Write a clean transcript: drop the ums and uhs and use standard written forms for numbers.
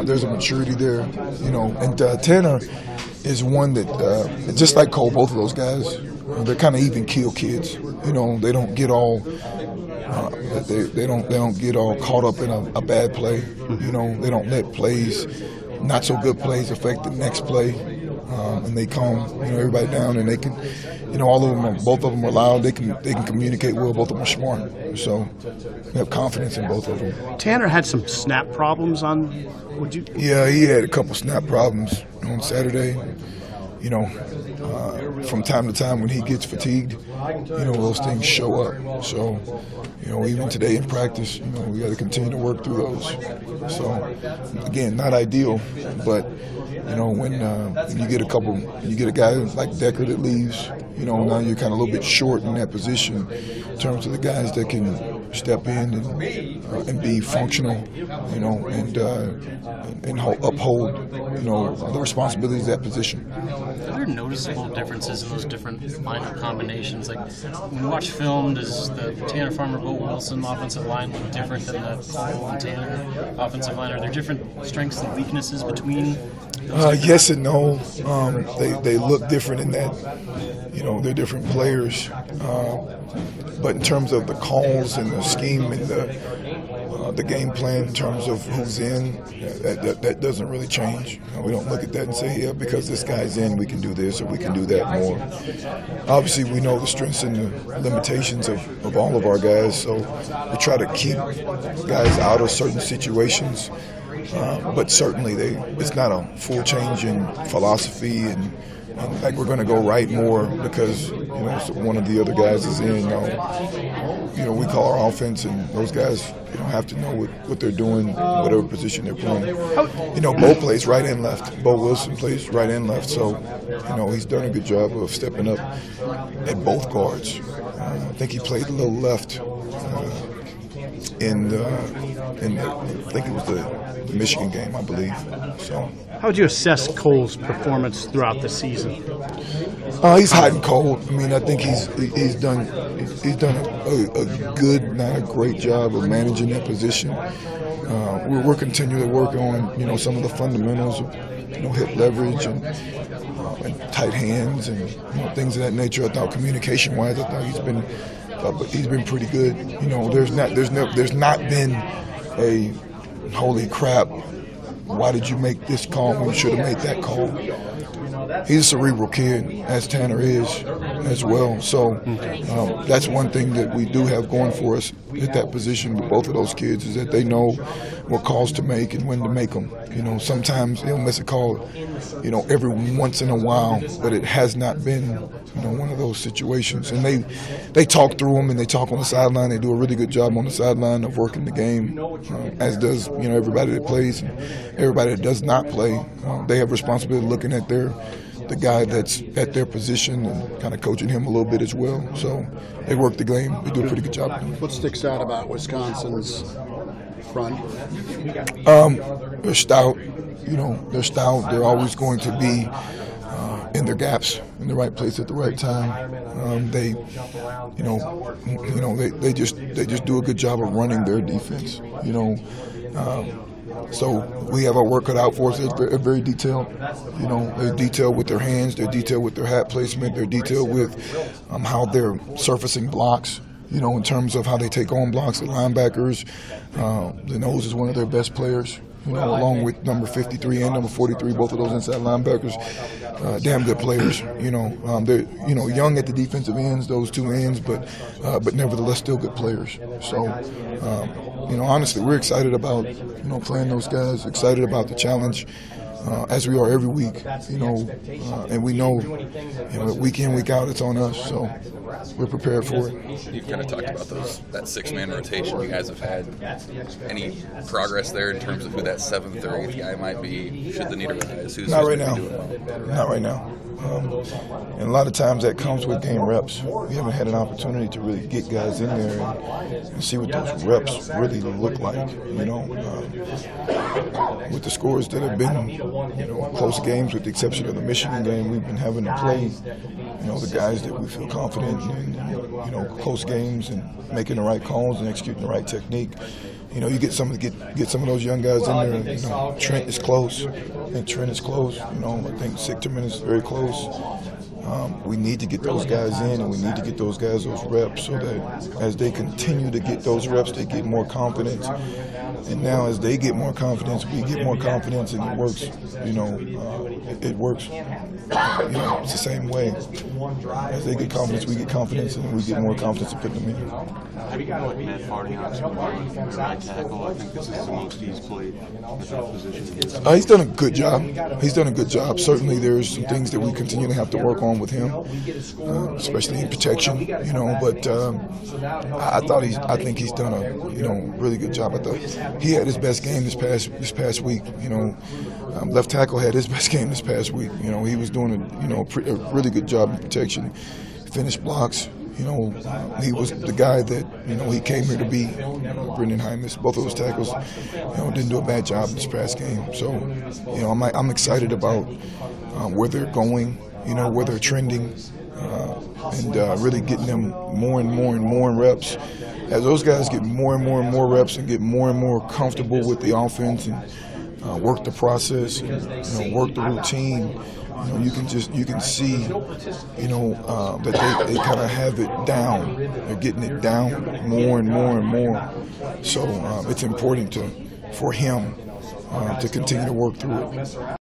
there's a maturity there, and Tanner is one that, just like Cole, both of those guys, they're kind of even keel kids. They don't get all they don't get all caught up in a bad play. They don't let plays, not so good plays, affect the next play, and they calm everybody down, and they can, all of them, both of them are loud. They can communicate well. Both of them are smart, so they have confidence in both of them. Tanner had some snap problems on. Yeah, he had a couple snap problems on Saturday. From time to time when he gets fatigued, those things show up. So, even today in practice, we got to continue to work through those. So, again, not ideal, but when you get a guy like Decker that leaves, now you're kind of a little bit short in that position in terms of the guys that can step in and be functional, and uphold, the responsibilities of that position. Are there noticeable differences in those different lineup combinations? Like when you watch film, does the Tanner Farmer, Bo Wilson offensive line look different than the Cole and Tanner offensive line? Are there different strengths and weaknesses between those? Yes and no. They look different in that, they're different players. But in terms of the calls and the scheme and the game plan in terms of who's in, that doesn't really change. We don't look at that and say, yeah, because this guy's in, we can do this or we can do that more. Obviously, we know the strengths and the limitations of all of our guys, so we try to keep guys out of certain situations. But certainly, it's not a full change in philosophy and like we're going to go right more because one of the other guys is in. We call our offense, and those guys have to know what they're doing, whatever position they're playing. Bo plays right and left. Bo Wilson plays right and left, so he's done a good job of stepping up at both guards. I think he played a little left in I think it was the Michigan game, I believe. So. How would you assess Cole's performance throughout the season? He's hot and cold. I think he's done a good, not a great job of managing that position. We're continually working on some of the fundamentals of hip leverage and tight hands and things of that nature. I thought communication-wise, I thought he's been pretty good. There's not been a holy crap, why did you make this call when you should have made that call? He's a cerebral kid, as Tanner is as well. So that's one thing that we do have going for us at that position with both of those kids is that they know what calls to make and when to make them. Sometimes they'll miss a call, every once in a while, but it has not been, one of those situations. And they talk through them and they talk on the sideline. They do a really good job on the sideline of working the game, as does, everybody that plays and everybody that does not play. They have responsibility looking at the guy that's at their position and kind of coaching him a little bit as well. So they work the game. They do a pretty good job. What sticks out about Wisconsin's front? They're stout. They're stout. They're always going to be in their gaps, in the right place at the right time. They just do a good job of running their defense. So we have our work cut out for us. They're very detailed. They're detailed with their hands. They're detailed with their hat placement. They're detailed with how they're surfacing blocks. In terms of how they take on blocks. The linebackers, the nose is one of their best players. Along with number 53 and number 43, both of those inside linebackers, damn good players. They're young at the defensive ends, those two ends, but nevertheless still good players. So, honestly, we're excited about playing those guys. Excited about the challenge. As we are every week, and we know, week in, week out, it's on us, so we're prepared for it. You've kind of talked about that six-man rotation you guys have had. Any progress there in terms of who that seventh or eighth guy might be? Should the need arise? Not right now. Not right now. And a lot of times that comes with game reps. We haven't had an opportunity to really get guys in there and see what those reps really look like. With the scores that have been, close games, with the exception of the Michigan game, we've been having to play, the guys that we feel confident in, close games and making the right calls and executing the right technique. you get some of those young guys in there. Trent is close. I think Trent is close. I think Sichterman is very close. We need to get those guys in, and we need to get those guys those reps so that as they continue to get those reps, they get more confidence. And now as they get more confidence, we get more confidence, and it works. It works. It's the same way. As they get confidence, we get confidence, and we get more confidence in putting them in. How do you feel like Matt Farniok's right tackle? I think this is the most he's played at that position. He's done a good job. He's done a good job. Certainly, there's some things that we continue to have to work on with him, especially in protection. But I think he's done a really good job. I thought he had his best game this past week. Left tackle had his best game this past week. He was doing a really good job in protection, finished blocks. He was the guy that he came here to be. Brendan Hymas, both of those tackles, didn't do a bad job this past game. So, I'm excited about where they're going, where they're trending, and really getting them more and more reps. As those guys get more and more reps and get more and more comfortable with the offense and work the process, and, work the routine. You can see, that they kind of have it down. They're getting it down more and more. So it's important for him to continue to work through it.